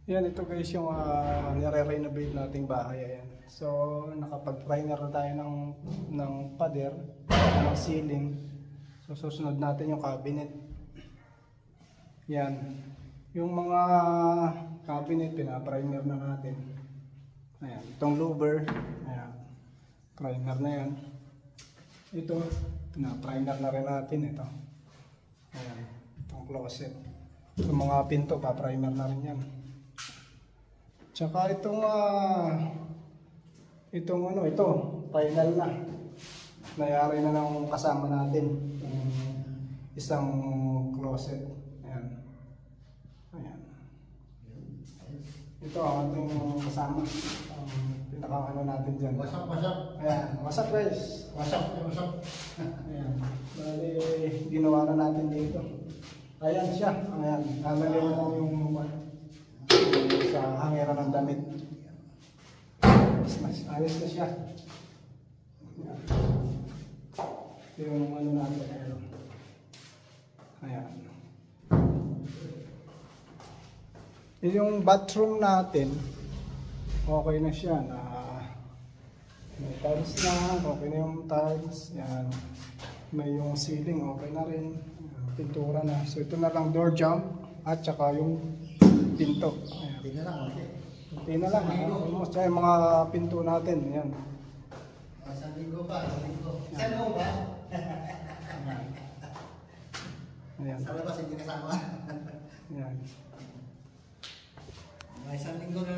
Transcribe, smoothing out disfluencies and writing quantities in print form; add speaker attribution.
Speaker 1: Yan, ito guys yung nire-renovate nating bahay. Ayan. So, nakapag-primer na tayo ng pader, ng ceiling. So, susunod natin yung cabinet. Yan. Yung mga cabinet, pina-primer na natin. Ayan. Itong louver, ayan. Primer na yan. Ito, pina-primer na rin natin. Ito. Ayan. Itong closet. Itong mga pinto, pa-primer na rin yan. Tsaka itong ito, final na. Nayari na ng kasama natin. Isang closet. Ayan. Ayan. Ito ang ating kasama. Pinaka natin dyan.
Speaker 2: Wasak.
Speaker 1: Ayan. Wasak guys.
Speaker 2: Wasak.
Speaker 1: Ayan. Bali, ginawa na natin dito. Ayan siya. Ayan. Lalagay na lang yung sa hangiran ng damit. Ayos na siya. Yung natin. Ayan. Yung bathroom natin, okay na siya. May tiles na, okay na yung tiles. Yan. May yung ceiling, okay na rin. Pintura na. So ito na lang door jamb at saka yung pinto. Ayan.
Speaker 2: Hindi na lang.
Speaker 1: Hindi na lang. Almost yung mga pinto natin. Ayan.
Speaker 2: Isang linggo pa. Isang linggo ba?
Speaker 1: Ayan.
Speaker 2: Sa labas hindi kasama.
Speaker 1: Ayan.
Speaker 2: Isang linggo na.